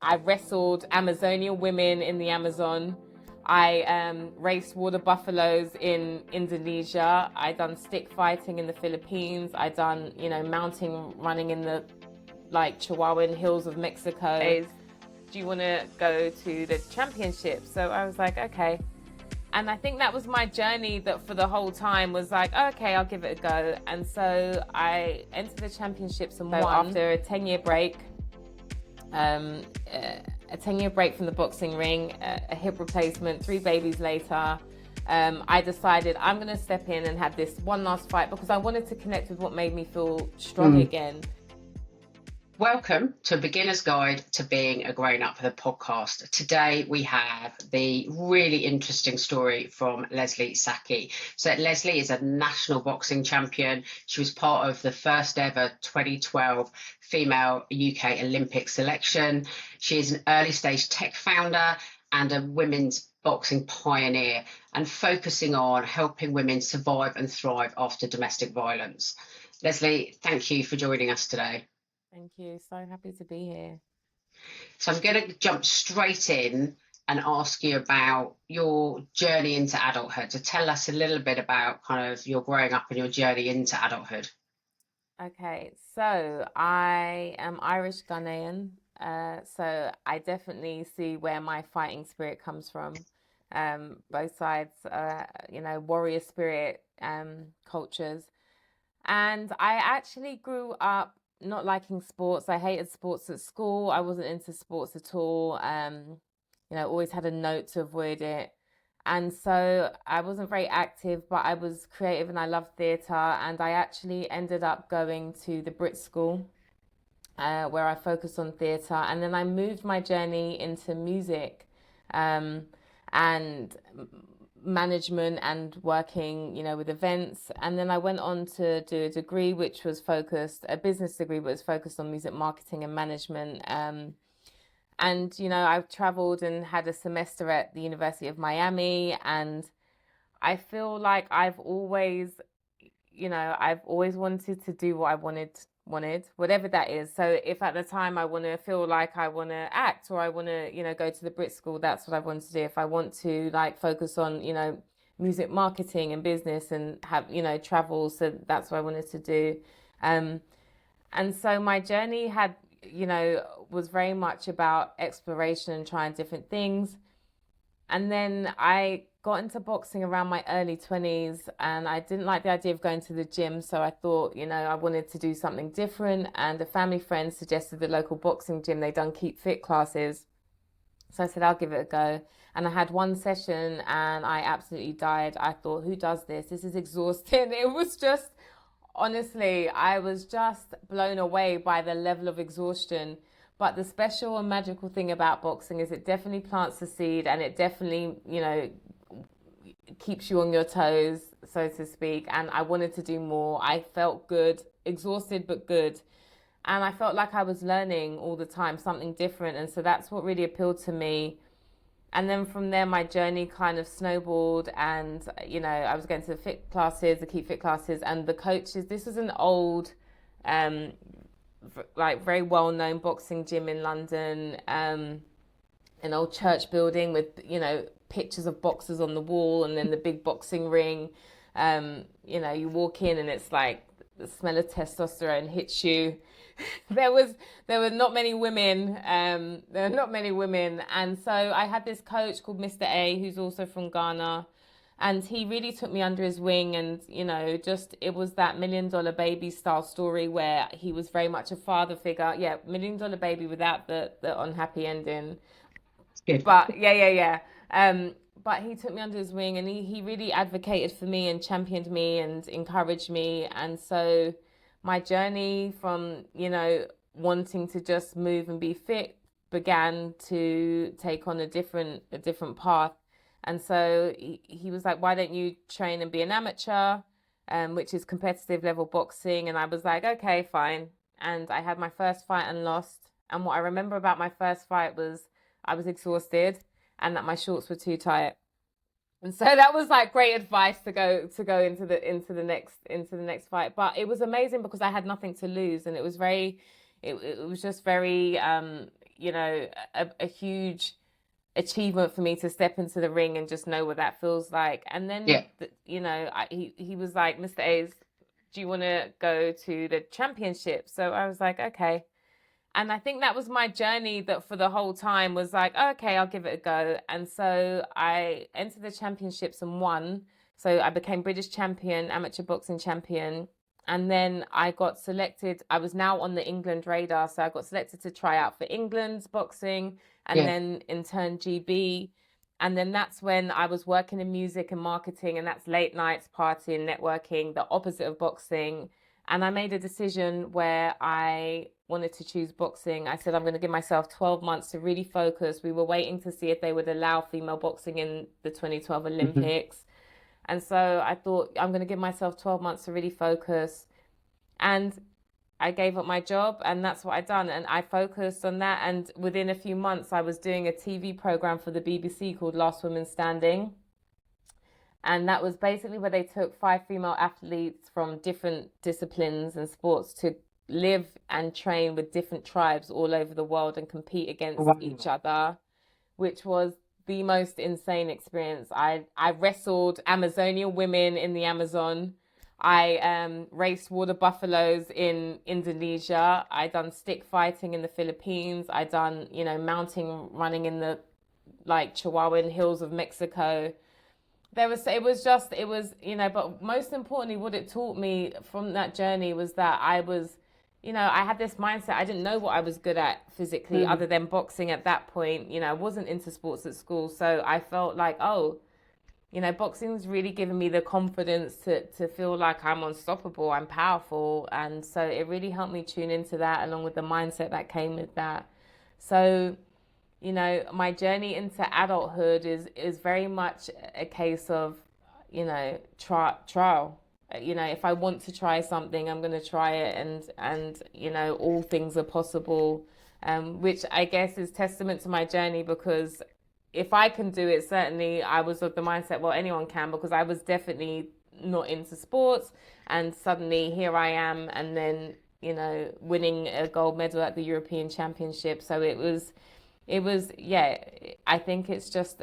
I wrestled Amazonian women in the Amazon. I raced water buffaloes in Indonesia. I done stick fighting in the Philippines. I done, mountain running in the Chihuahuan hills of Mexico. Do you want to go to the championship? So I was like, okay. And I think that was my journey that for the whole time was like, oh, okay, I'll give it a go. And so I entered the championships and won after a 10-year break. A 10-year break from the boxing ring, a hip replacement, 3 babies later. I decided I'm going to step in and have this one last fight because I wanted to connect with what made me feel strong again. Welcome to A Beginner's Guide to Being a Grown-Up, the podcast. Today we have the really interesting story from Lesley Sackey. So Lesley is a national boxing champion. She was part of the first ever 2012 female UK Olympic selection. She is an early stage tech founder and a women's boxing pioneer, and focusing on helping women survive and thrive after domestic violence. Lesley, thank you for joining us today. Thank you. So happy to be here. So I'm going to jump straight in and ask you about your journey into adulthood. So tell us a little bit about kind of your growing up and your journey into adulthood. Okay, so I am Irish Ghanaian. So I definitely see where my fighting spirit comes from. Both sides, warrior spirit cultures. And I actually grew up not liking sports. I hated sports at school. I wasn't into sports at all. Always had a note to avoid it. And so I wasn't very active, but I was creative and I loved theatre. And I actually ended up going to the Brit School, where I focused on theatre. And then I moved my journey into music and management and working, with events. And then I went on to do a degree, which was a business degree, but was focused on music marketing and management. I've traveled and had a semester at the University of Miami. And I feel like I've always wanted to do what I wanted, whatever that is. So if at the time I want to feel like I want to act, or I want to, go to the Brit School, that's what I want to do. If I want to focus on, music marketing and business and have, travel, so that's what I wanted to do. And so my journey was very much about exploration and trying different things. And then I got into boxing around my early 20s, and I didn't like the idea of going to the gym. So I thought, I wanted to do something different. And a family friend suggested the local boxing gym. They done keep fit classes. So I said, I'll give it a go. And I had one session and I absolutely died. I thought, who does this? This is exhausting. It was just, honestly, I was just blown away by the level of exhaustion. But the special and magical thing about boxing is it definitely plants the seed, and it definitely, keeps you on your toes, so to speak. And I wanted to do more. I felt good, exhausted, but good. And I felt like I was learning all the time, something different. And so that's what really appealed to me. And then from there, my journey kind of snowballed. And, I was going to the keep fit classes. And the coaches, this was an old, very well-known boxing gym in London, an old church building with, pictures of boxers on the wall, and then the big boxing ring. You walk in and it's like the smell of testosterone hits you. There were not many women. There were not many women. And so I had this coach called Mr. A, who's also from Ghana. And he really took me under his wing, and, it was that $1 Million Baby style story where he was very much a father figure. Yeah, $1 Million Baby without the unhappy ending. Good. But yeah. But he took me under his wing, and he really advocated for me and championed me and encouraged me. And so my journey from, wanting to just move and be fit began to take on a different path. And so he was like, why don't you train and be an amateur, which is competitive level boxing? And I was like, okay, fine. And I had my first fight and lost. And what I remember about my first fight was I was exhausted and that my shorts were too tight. And so that was like great advice to go into the next fight. But it was amazing because I had nothing to lose, and it was just very a huge achievement for me to step into the ring and just know what that feels like. And Yeah. then, he was like, Mr. A's, do you want to go to the championship? So I was like, okay. And I think that was my journey that for the whole time was like, oh, okay, I'll give it a go. And so I entered the championships and won. So I became British champion, amateur boxing champion. And then I got selected. I was now on the England radar. So I got selected to try out for England's boxing and Yeah. then in turn GB. And then that's when I was working in music and marketing, and that's late nights, partying, networking, the opposite of boxing. And I made a decision where I wanted to choose boxing. I said, I'm going to give myself 12 months to really focus. We were waiting to see if they would allow female boxing in the 2012 Hmm. Olympics. And so I thought, I'm going to give myself 12 months to really focus. And I gave up my job, and that's what I done. And I focused on that. And within a few months, I was doing a TV program for the BBC called Last Woman Standing. And that was basically where they took five female athletes from different disciplines and sports to live and train with different tribes all over the world and compete against each Wow. other, which was the most insane experience. I wrestled Amazonian women in the Amazon. I raced water buffaloes in Indonesia. I done stick fighting in the Philippines. I done, mountain running in the like Chihuahuan hills of Mexico. But most importantly, what it taught me from that journey was that I had this mindset. I didn't know what I was good at physically Mm. other than boxing at that point. I wasn't into sports at school. So I felt like, oh, boxing's really given me the confidence to feel like I'm unstoppable, I'm powerful. And so it really helped me tune into that along with the mindset that came with that. So my journey into adulthood is very much a case of, trial. If I want to try something, I'm going to try it, and all things are possible, which I guess is testament to my journey because if I can do it, certainly I was of the mindset, well, anyone can, because I was definitely not into sports, and suddenly here I am, and then winning a gold medal at the European Championship. So yeah, I think it's just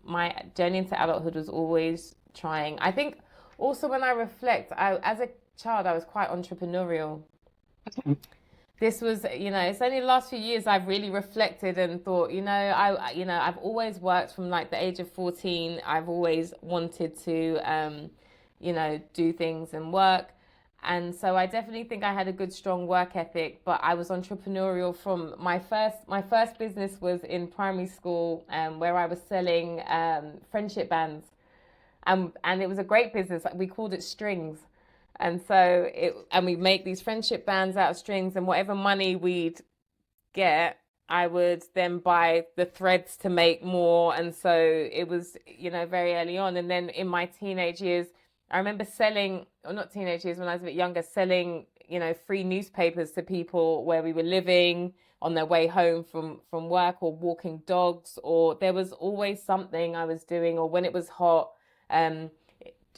my journey into adulthood was always trying. I think also when I reflect, as a child, I was quite entrepreneurial. This was, it's only the last few years I've really reflected and thought, I've always worked from like the age of 14. I've always wanted to, do things and work. And so I definitely think I had a good, strong work ethic, but I was entrepreneurial from my first business was in primary school, where I was selling, friendship bands. And it was a great business. We called it strings. And we make these friendship bands out of strings, and whatever money we'd get, I would then buy the threads to make more. And so it was, very early on. And then in my teenage years, I remember selling, or not teenage years, when I was a bit younger, selling, free newspapers to people where we were living on their way home from work, or walking dogs, or there was always something I was doing, or when it was hot, um,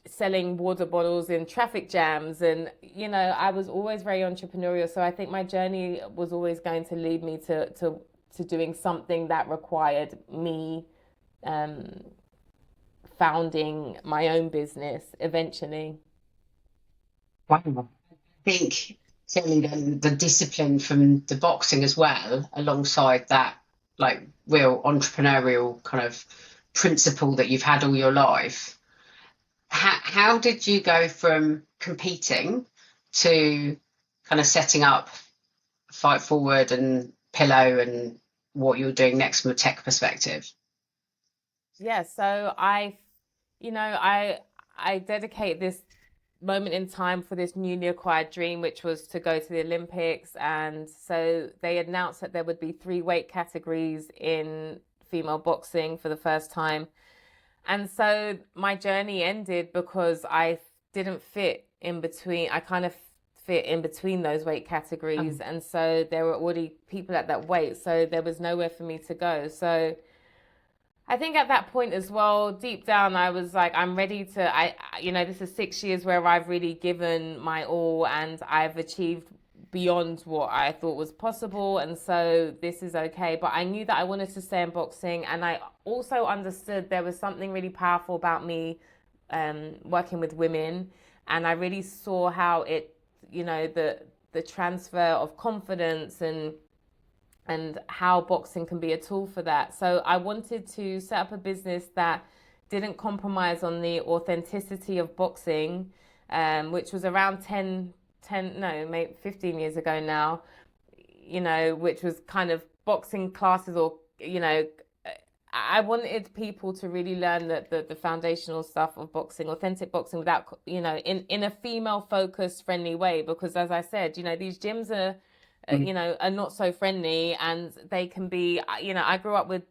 selling water bottles in traffic jams. And I was always very entrepreneurial, so I think my journey was always going to lead me to doing something that required me um founding my own business eventually. Wow. I think clearly then the discipline from the boxing as well, alongside that, like real entrepreneurial kind of principle that you've had all your life. How did you go from competing to kind of setting up Fight Forward and Pillow and what you're doing next from a tech perspective? Yeah, so I dedicate this moment in time for this newly acquired dream, which was to go to the Olympics. And so they announced that there would be three weight categories in female boxing for the first time. And so my journey ended because I didn't fit in between. I kind of fit in between those weight categories. Um, And so there were already people at that weight. So there was nowhere for me to go. So I think at that point as well, deep down, I was like, I'm ready this is 6 years where I've really given my all, and I've achieved beyond what I thought was possible, and so this is okay. But I knew that I wanted to stay in boxing, and I also understood there was something really powerful about me working with women, and I really saw how it, the transfer of confidence and how boxing can be a tool for that. So I wanted to set up a business that didn't compromise on the authenticity of boxing, which was around 10, no, maybe 15 years ago now, which was kind of boxing classes or, I wanted people to really learn the foundational stuff of boxing, authentic boxing without, in a female focused, friendly way. Because as I said, these gyms are, are not so friendly, and they can be, I grew up with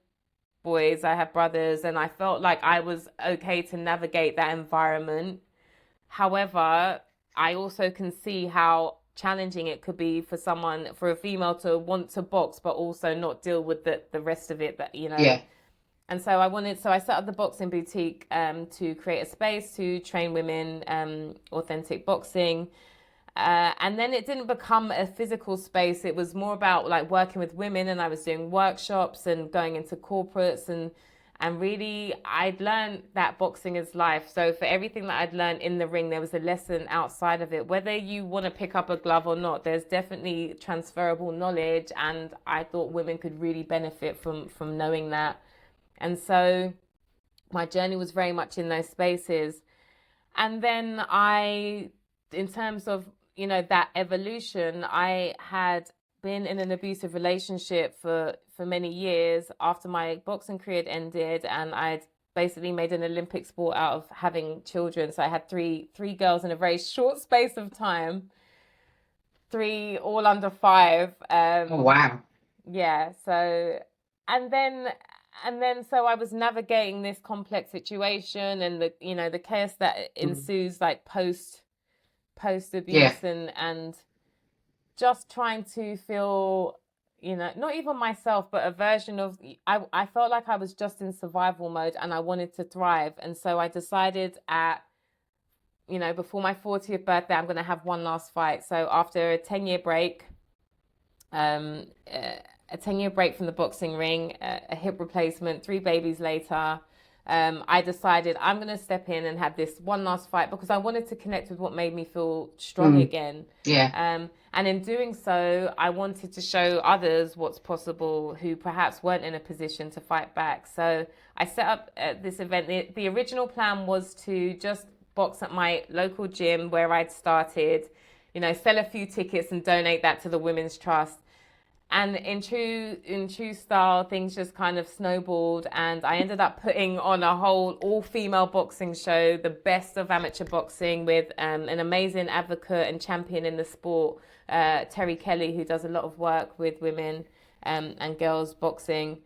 boys, I have brothers, and I felt like I was okay to navigate that environment. However, I also can see how challenging it could be for a female to want to box, but also not deal with the rest of it Yeah. And so I set up the boxing boutique to create a space to train women authentic boxing. And then it didn't become a physical space. It was more about like working with women, and I was doing workshops and going into corporates, and really I'd learned that boxing is life. So for everything that I'd learned in the ring, there was a lesson outside of it. Whether you want to pick up a glove or not, there's definitely transferable knowledge, and I thought women could really benefit from knowing that. And so my journey was very much in those spaces. And then in terms of, that evolution, I had been in an abusive relationship for many years after my boxing career had ended, and I'd basically made an Olympic sport out of having children. So I had three girls in a very short space of time, three all under 5. Oh, wow. Yeah. So, and then so I was navigating this complex situation, and the chaos that ensues, like post Yeah. abuse, and just trying to feel, not even myself, but a version of, I felt like I was just in survival mode, and I wanted to thrive. And so I decided before my 40th birthday, I'm going to have one last fight. So after a 10-year break, a 10-year break from the boxing ring, a hip replacement, 3 babies later, I decided I'm going to step in and have this one last fight, because I wanted to connect with what made me feel strong again. Yeah. And in doing so, I wanted to show others what's possible who perhaps weren't in a position to fight back. So I set up this event. The original plan was to just box at my local gym where I'd started, sell a few tickets and donate that to the Women's Trust. And in true style, things just kind of snowballed, and I ended up putting on a whole all-female boxing show, the best of amateur boxing, with an amazing advocate and champion in the sport, Terry Kelly, who does a lot of work with women and girls boxing.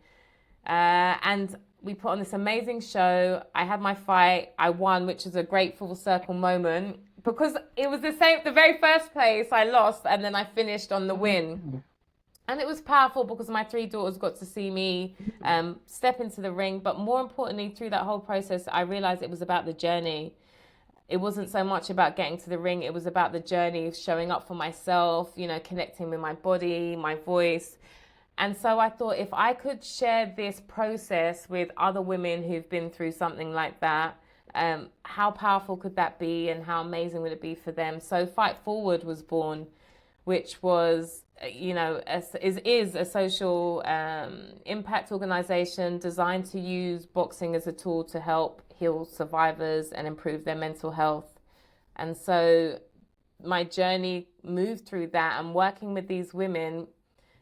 And we put on this amazing show. I had my fight. I won, which was a great full circle moment, because it was the very first place I lost, and then I finished on the win. And it was powerful because my 3 daughters got to see me step into the ring. But more importantly, through that whole process, I realized it was about the journey. It wasn't so much about getting to the ring. It was about the journey of showing up for myself, connecting with my body, my voice. And so I thought, if I could share this process with other women who've been through something like that, how powerful could that be, and how amazing would it be for them? So Fight Forward was born, which was, is a social impact organization designed to use boxing as a tool to help heal survivors and improve their mental health. And so my journey moved through that, and working with these women.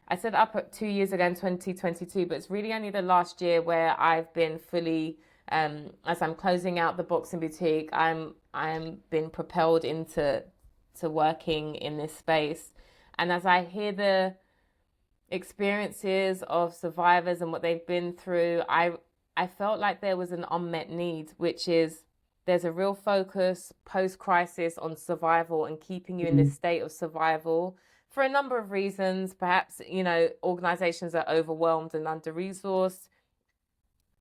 I set up 2 years ago in 2022, but it's really only the last year where I've been fully, as I'm closing out the boxing boutique, I'm been propelled into working in this space. And as I hear the experiences of survivors and what they've been through, I felt like there was an unmet need, which is there's a real focus post-crisis on survival and keeping you in this state of survival for a number of reasons. Perhaps, organizations are overwhelmed and under-resourced.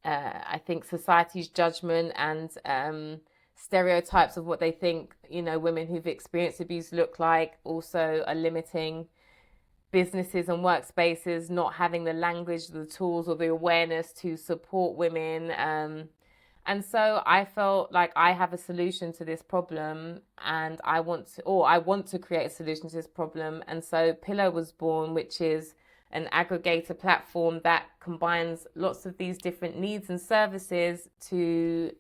I think society's judgment and stereotypes of what they think, you know, women who've experienced abuse look like, also are limiting businesses and workspaces not having the language, the tools, or the awareness to support women. And so I felt like I have a solution to this problem, and I want to create a solution to this problem. And so Pillow was born, which is an aggregator platform that combines lots of these different needs and services to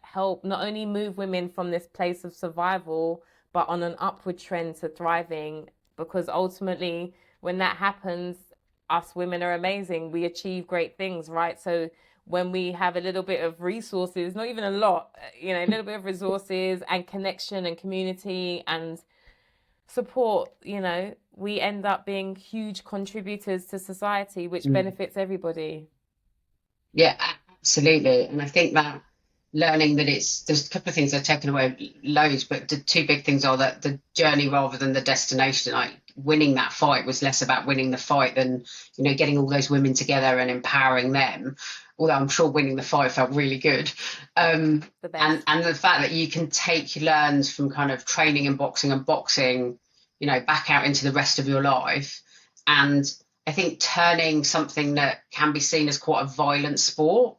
help not only move women from this place of survival, but on an upward trend to thriving. Because ultimately, when that happens, us women are amazing. We achieve great things, right? So when we have a little bit of resources, not even a lot, you know, a little bit of resources and connection and community and support, you know, we end up being huge contributors to society, which Mm. benefits everybody. Yeah, absolutely. And I think that learning that there's a couple of things I've taken away loads, but the two big things are that the journey rather than the destination. Like winning that fight was less about winning the fight than, you know, getting all those women together and empowering them. Although I'm sure winning the fight felt really good. The And best. the fact that you can take learns from kind of training in boxing and boxing, you know, back out into the rest of your life. And I think turning something that can be seen as quite a violent sport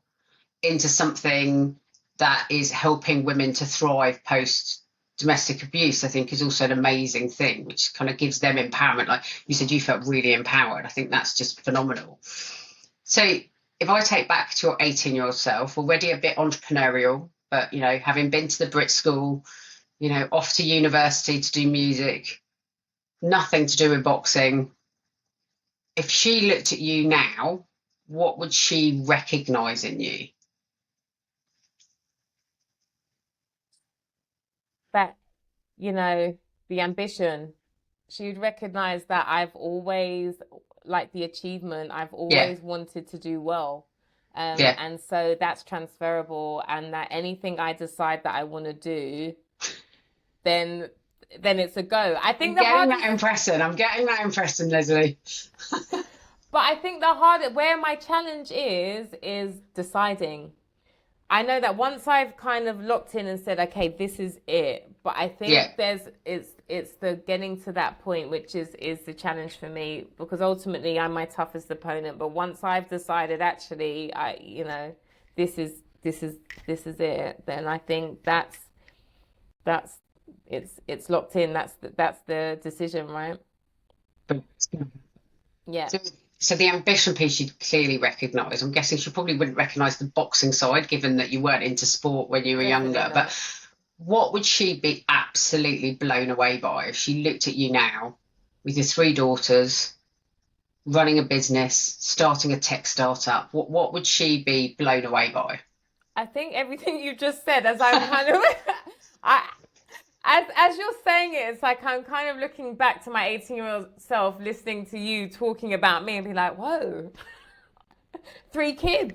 into something that is helping women to thrive post domestic abuse, I think is also an amazing thing, which kind of gives them empowerment. Like you said, you felt really empowered. I think that's just phenomenal. So if I take back to your 18-year-old self, already a bit entrepreneurial, but, you know, having been to the Brit School, you know, off to university to do music, nothing to do with boxing. If she looked at you now, what would she recognize in you? That, you know, the ambition. She'd recognize that I've always, like the achievement, I've Yeah, always wanted to do well. yeah. And so that's transferable, and that anything I decide that I want to do, then then it's a go. I I'm think the getting that hardest, impression. I'm getting that impression, Lesley. but I think the hard where my challenge is deciding. I know that once I've kind of locked in and said, okay, this is it. But I Yeah, think it's the getting to that point which is the challenge for me, because ultimately I'm my toughest opponent. But once I've decided, actually, I you know, this is this is this is it, then I think that's it's locked in. That's the decision, right? but Yeah, so, so the ambition piece you'd clearly recognise. I'm guessing she probably wouldn't recognise the boxing side, given that you weren't into sport when you were definitely younger. But not. what would she be absolutely blown away by if she looked at you now with your three daughters, running a business, starting a tech startup? What would she be blown away by? I think everything you just said, as I'm kind of, I as you're saying it, it's like I'm kind of looking back to my 18-year-old self, listening to you talking about me, and be like, whoa, three kids,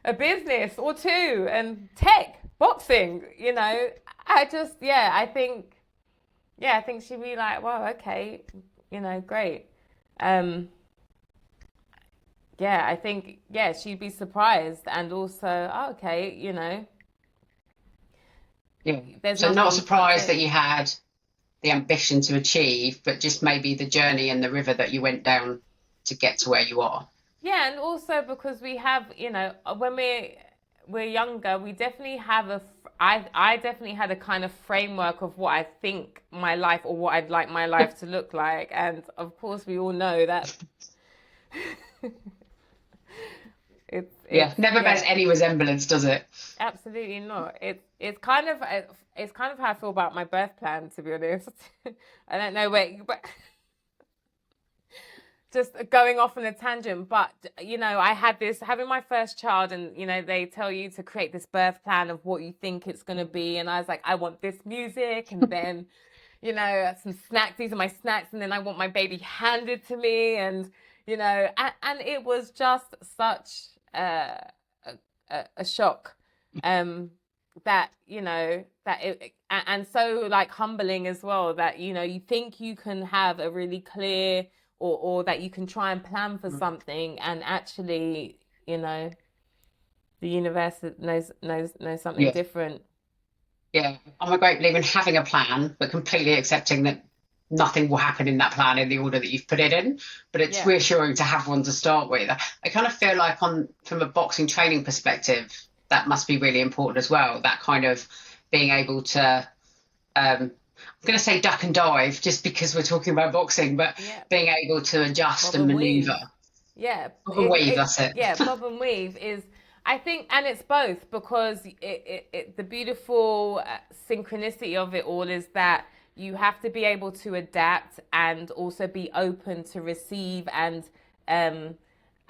a business or two, and tech, boxing. You know, I just, I think she'd be like, wow, okay, you know, great. Um, yeah, I think, yeah, she'd be surprised, and also, oh, okay, you know, Yeah. there's So not nothing you can't surprised that do. you had the ambition to achieve, but just maybe the journey and the river that you went down to get to where you are. Yeah, and also because we have, you know, when we're younger, we definitely have I definitely had a kind of framework of what I think my life, or what I'd like my life to look like, and of course we all know that Yeah, it's never bears yeah, any resemblance, does it? absolutely not. It's kind of how I feel about my birth plan, to be honest. I don't know where, but just going off on a tangent, but you know, I had this having my first child, and you know, they tell you to create this birth plan of what you think it's going to be, and I was like, I want this music, and then you know, some snacks, these are my snacks, and then I want my baby handed to me, and you know, and it was just such a shock, um that you know that it, and so like humbling as well, that you know, you think you can have a really clear, or that you can try and plan for something, and actually, you know, The universe knows something Yeah. different. Yeah. I'm a great believer in having a plan, but completely accepting that nothing will happen in that plan in the order that you've put it in. But it's Yeah. reassuring to have one to start with. I kind of feel like on from a boxing training perspective, that must be really important as well. That kind of being able to I'm going to say duck and dive just because we're talking about boxing, but Yeah. being able to adjust Bob and and maneuver. weave. Yeah, Bob and weave, that's it. yeah, bob and weave is, I think, and it's both because the beautiful synchronicity of it all is that you have to be able to adapt and also be open to receive um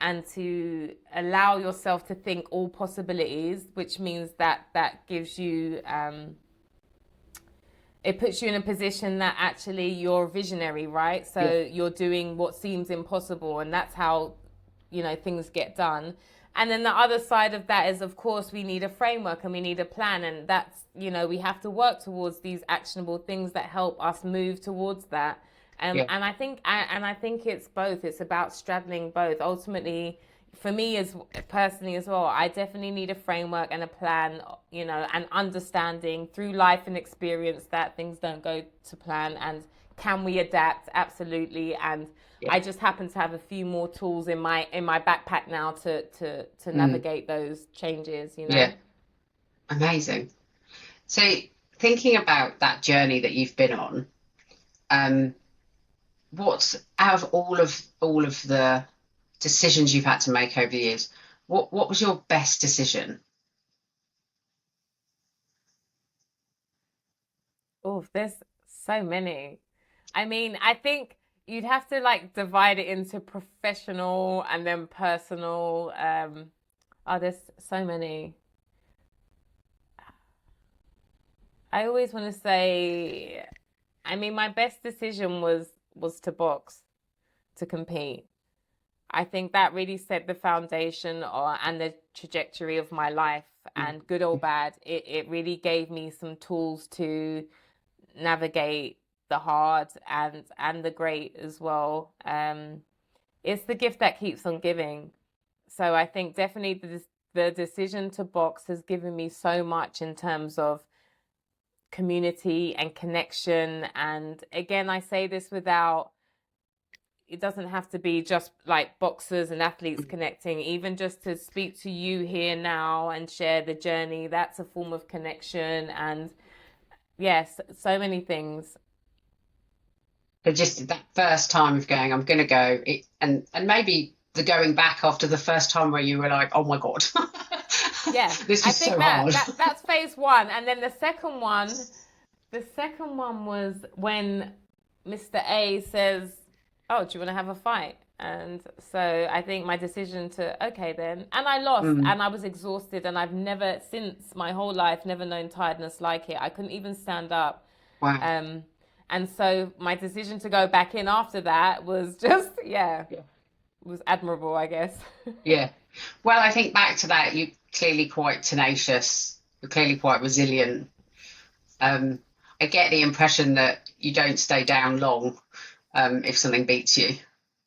and to allow yourself to think all possibilities, which means that that gives you it puts you in a position that actually you're visionary, right? Yeah, So you're doing what seems impossible, and that's how, things get done. And then the other side of that is, of course, we need a framework and we need a plan, and that's, we have to work towards these actionable things that help us move towards that. yeah. And I think it's both. It's about straddling both. Ultimately, for me as personally as well, I definitely need a framework and a plan, and understanding through life and experience that things don't go to plan, and can we adapt? Absolutely. And Yeah. I just happen to have a few more tools in my backpack now to Mm, navigate those changes. yeah. Amazing. So thinking about that journey that you've been on, um, what's out of all of the decisions you've had to make over the years, what was your best decision? Oh, there's so many. I mean, I think you'd have to like divide it into professional and then personal. Oh, there's so many. I always want to say, I mean, my best decision was to box, to compete. I think that really set the foundation and the trajectory of my life. And good or bad, it really gave me some tools to navigate the hard and the great as well. It's the gift that keeps on giving. So I think definitely the decision to box has given me so much in terms of community and connection. And again, I say this without, it doesn't have to be just like boxers and athletes connecting, even just to speak to you here now and share the journey, that's a form of connection. And yes, so many things. But just that first time of going, I'm going to go, and maybe the going back after the first time where you were like, oh my God, Yeah, this I was think so that hard. that that's phase one, and then the second one was when Mr. A says, "Oh, do you want to have a fight?" And so I think my decision to, okay then, and I lost, Mm, and I was exhausted, and I've never since my whole life never known tiredness like it. I couldn't even stand up. wow. Um, and so my decision to go back in after that was just, yeah, Yeah. was admirable, I guess. Yeah. Well, I think back to that, you're clearly quite tenacious, you're clearly quite resilient. Um, I get the impression that you don't stay down long if something beats you.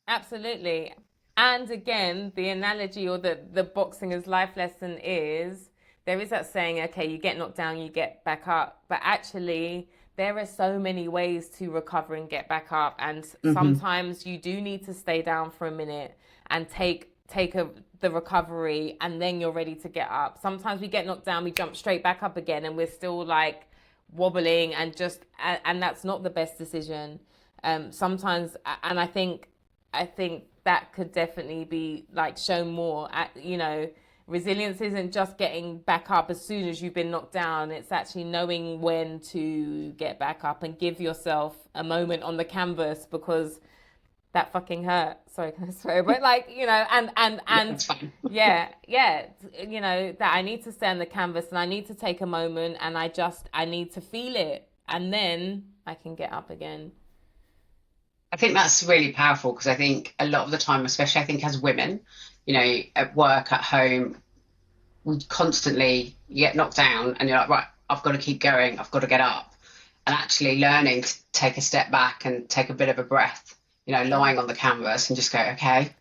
Absolutely. And again, the analogy or the boxinger's life lesson is there is that saying, okay, you get knocked down, you get back up. But actually, there are so many ways to recover and get back up. And Hmm. sometimes you do need to stay down for a minute and the recovery, and then you're ready to get up. Sometimes we get knocked down, we jump straight back up again, and we're still like wobbling and that's not the best decision. Sometimes, and I think that could definitely be like shown more. Resilience isn't just getting back up as soon as you've been knocked down. It's actually knowing when to get back up and give yourself a moment on the canvas because that fucking hurt. Sorry, can I swear? But like, Yeah, and that's fine. yeah, yeah, that I need to stay on the canvas and I need to take a moment and I need to feel it and then I can get up again. I think that's really powerful because I think a lot of the time, especially I think as women, at work, at home, we constantly you get knocked down and you're like, right, I've got to keep going, I've got to get up. And actually learning to take a step back and take a bit of a breath, Yeah, lying on the canvas and just go, okay,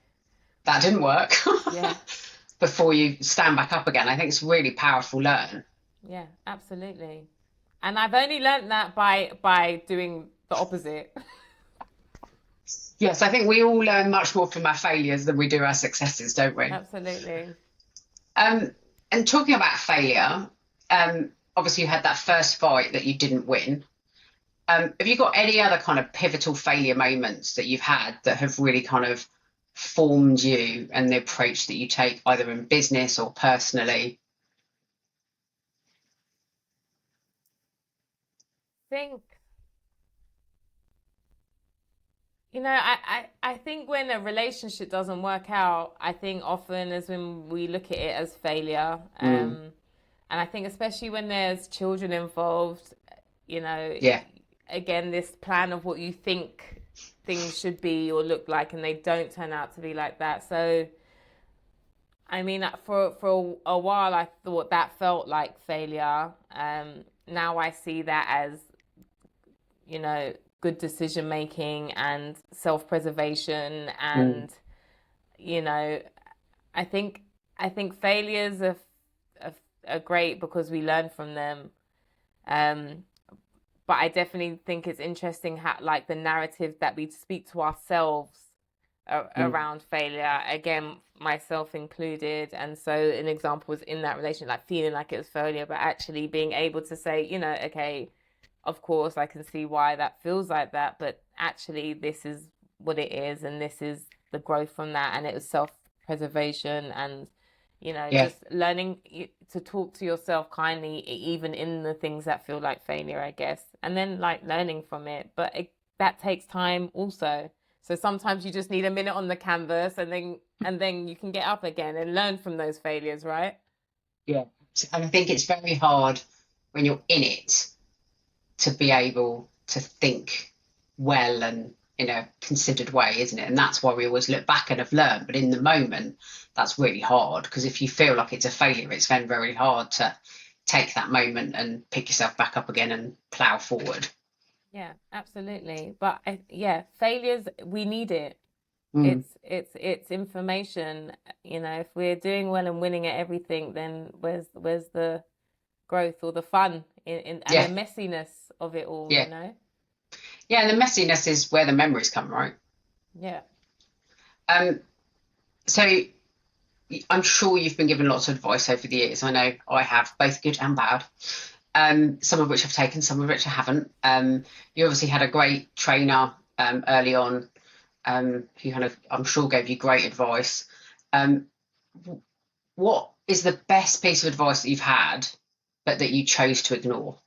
that didn't work. yeah. before you stand back up again. I think it's really powerful learn. Yeah, absolutely. And I've only learned that by doing the opposite. Yes, I think we all learn much more from our failures than we do our successes, don't we? Absolutely. Um, and talking about failure, obviously you had that first fight that you didn't win. Have you got any other kind of pivotal failure moments that you've had that have really kind of formed you and the approach that you take either in business or personally? Think, I think when a relationship doesn't work out, I think often as when we look at it as failure. Mm, And I think especially when there's children involved, you know, yeah. again, this plan of what you think things should be or look like, and they don't turn out to be like that. So, I mean, for a while, I thought that felt like failure. Now I see that as, good decision making and self preservation, Mm, and you know, I think I think failures are, are great because we learn from them. Um, but I definitely think it's interesting how, like, the narrative that we speak to ourselves mm, around failure, again, myself included. And so an example was in that relation, like feeling like it was failure, but actually being able to say, okay, of course I can see why that feels like that, but actually this is what it is, and this is the growth from that, and it was self-preservation, and yeah. just learning to talk to yourself kindly, even in the things that feel like failure, I guess, and then like learning from it. But that takes time also. So sometimes you just need a minute on the canvas, and then you can get up again and learn from those failures, right? Yeah. And I think it's very hard when you're in it to be able to think well and in a considered way, isn't it? And that's why we always look back and have learned. But in the moment, that's really hard because if you feel like it's a failure, it's then very hard to take that moment and pick yourself back up again and plow forward. Yeah, absolutely. But yeah, failures, we need it. Mm, It's information. If we're doing well and winning at everything, then where's the growth or the fun and the yeah, messiness of it all, yeah, yeah. And the messiness is where the memories come, right? Yeah. Um, so I'm sure you've been given lots of advice over the years. I know I have, both good and bad. Some of which I've taken, some of which I haven't. You obviously had a great trainer early on, who kind of, I'm sure, gave you great advice. Um, what is the best piece of advice that you've had, but that you chose to ignore?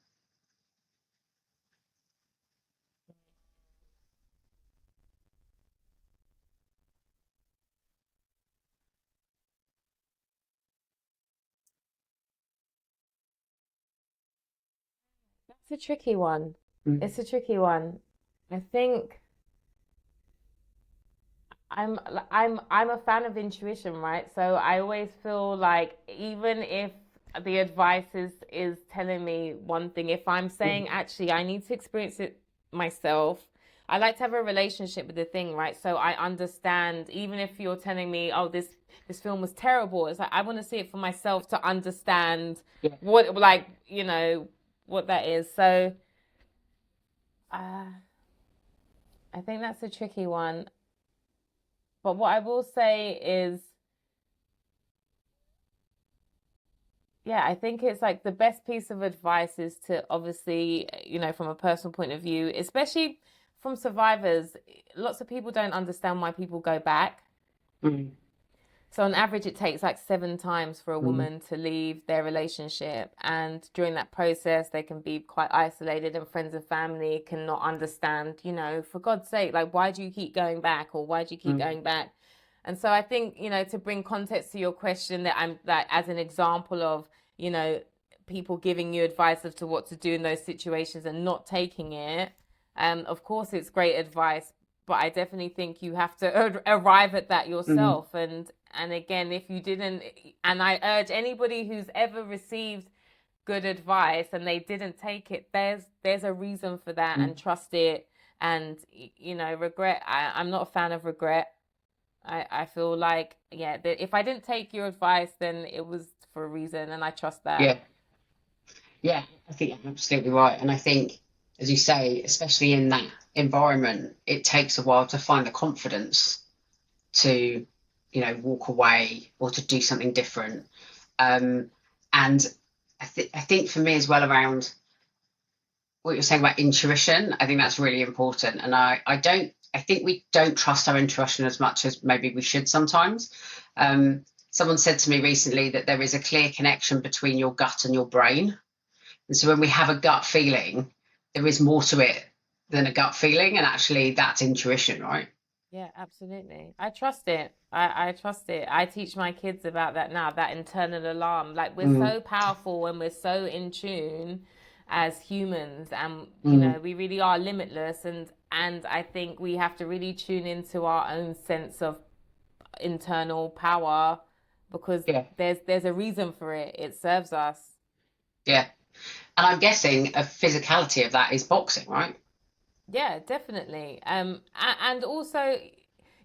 That's a tricky one. Mm, It's a tricky one. I think I'm a fan of intuition, right? So I always feel like even if the advice is telling me one thing, if I'm mm, saying actually I need to experience it myself, I like to have a relationship with the thing, right? So I understand, even if you're telling me, oh, this film was terrible, it's like I want to see it for myself to understand yeah. what, like, what that is. So uh, I think that's a tricky one. But what I will say is, yeah, I think it's like the best piece of advice is to obviously, from a personal point of view, especially from survivors, lots of people don't understand why people go back. Mm, So on average, it takes like 7 times for a mm, woman to leave their relationship. And during that process, they can be quite isolated, and friends and family cannot understand, for God's sake, like, why do you keep going back, or why do you keep mm, going back? And so I think, to bring context to your question, that I'm like, as an example of, you know, people giving you advice as to what to do in those situations and not taking it. Of course, it's great advice, but I definitely think you have to arrive at that mm, yourself. And again, if you didn't, and I urge anybody who's ever received good advice and they didn't take it, there's a reason for that, mm, and trust it. And regret. I'm not a fan of regret. I feel like, yeah, that if I didn't take your advice, then it was for a reason, and I trust that. Yeah, yeah, I think you're absolutely right. And I think, as you say, especially in that environment, it takes a while to find the confidence to, walk away or to do something different. And I think for me as well, around what you're saying about intuition, I think that's really important. And I think we don't trust our intuition as much as maybe we should sometimes. Someone said to me recently that there is a clear connection between your gut and your brain. And so when we have a gut feeling, there is more to it than a gut feeling. And actually, that's intuition, right? Yeah, absolutely. I trust it. I trust it. I teach my kids about that now, that internal alarm. Like we're Mm, so powerful when we're so in tune as humans, and mm, we really are limitless, and I think we have to really tune into our own sense of internal power, because yeah, there's a reason for it. It serves us. yeah. And I'm guessing a physicality of that is boxing, right? Yeah, definitely. And also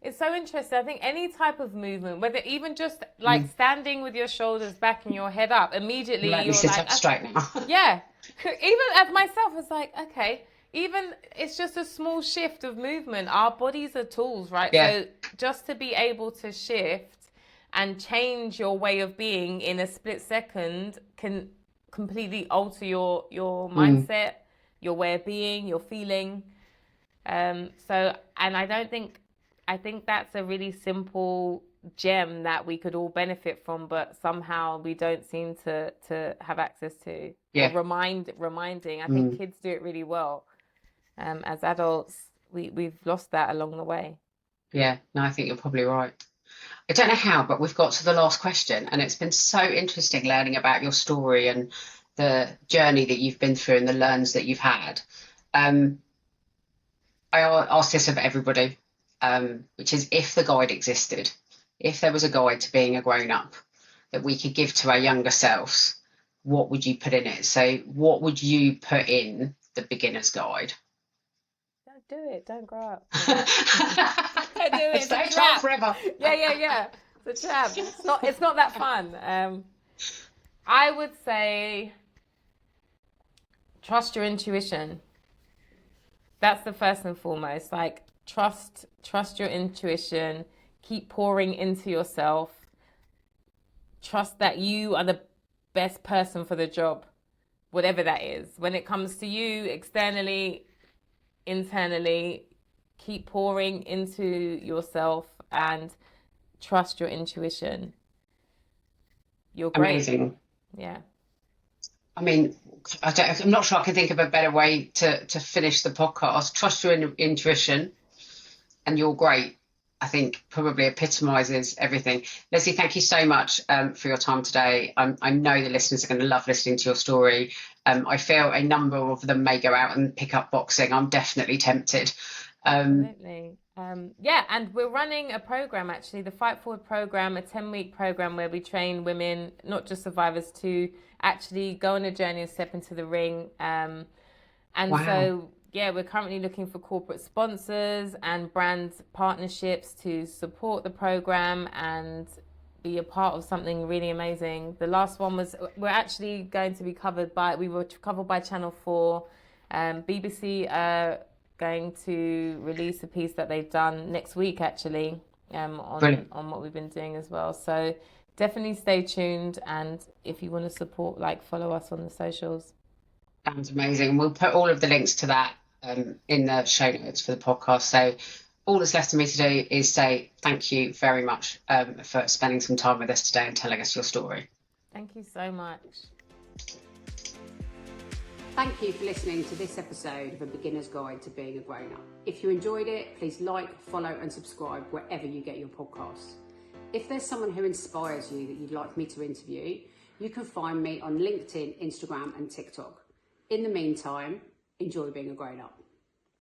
it's so interesting. I think any type of movement, whether even just like Mm. standing with your shoulders back and your head up, immediately Let me you're sit like, up straight now. yeah. Even as myself, it's like, okay, even it's just a small shift of movement. Our bodies are tools, right? Yeah. So just to be able to shift and change your way of being in a split second can completely alter your Mm, mindset, your way of being, your feeling. So, and I think that's a really simple gem that we could all benefit from, but somehow we don't seem to have access to, or yeah. reminding. I think Mm, kids do it really well. As adults, we've lost that along the way. yeah. No, I think you're probably right. I don't know how, but we've got to the last question, and it's been so interesting learning about your story and the journey that you've been through and the learns that you've had. Um, ask this of everybody, which is if the guide existed, if there was a guide to being a grown up that we could give to our younger selves, what would you put in it? So, what would you put in the beginner's guide? Don't do it. Don't grow up. No. Don't do it. It's Stay a a child trap. forever. Yeah, yeah, yeah. It's a trap. It's not. It's not that fun. I would say trust your intuition. That's the first and foremost. Like trust your intuition. Keep pouring into yourself. Trust that you are the best person for the job, whatever that is. When it comes to you externally, internally, keep pouring into yourself and trust your intuition. You're great. Amazing. Yeah. I mean, I'm not sure I can think of a better way to finish the podcast. Trust your intuition, and you're great. I think probably epitomizes everything. Lesley, thank you so much for your time today. I know the listeners are going to love listening to your story. I feel a number of them may go out and pick up boxing. I'm definitely tempted. Absolutely. Yeah, and we're running a program actually, the Fight Forward program, a 10-week program where we train women, not just survivors, to actually go on a journey and step into the ring. And Wow. so, yeah, we're currently looking for corporate sponsors and brand partnerships to support the program and be a part of something really amazing. The last one was, we're actually going to be we were covered by Channel 4. BBC going to release a piece that they've done next week actually, Brilliant. on what we've been doing as well. So definitely stay tuned, and if you want to support, like, follow us on the socials. Sounds amazing. We'll put all of the links to that in the show notes for the podcast. So all that's left for me to do is say thank you very much for spending some time with us today and telling us your story. Thank you so much. Thank you for listening to this episode of A Beginner's Guide to Being a Grown Up. If you enjoyed it, please like, follow and subscribe wherever you get your podcasts. If there's someone who inspires you that you'd like me to interview, you can find me on LinkedIn, Instagram and TikTok. In the meantime, enjoy being a grown up.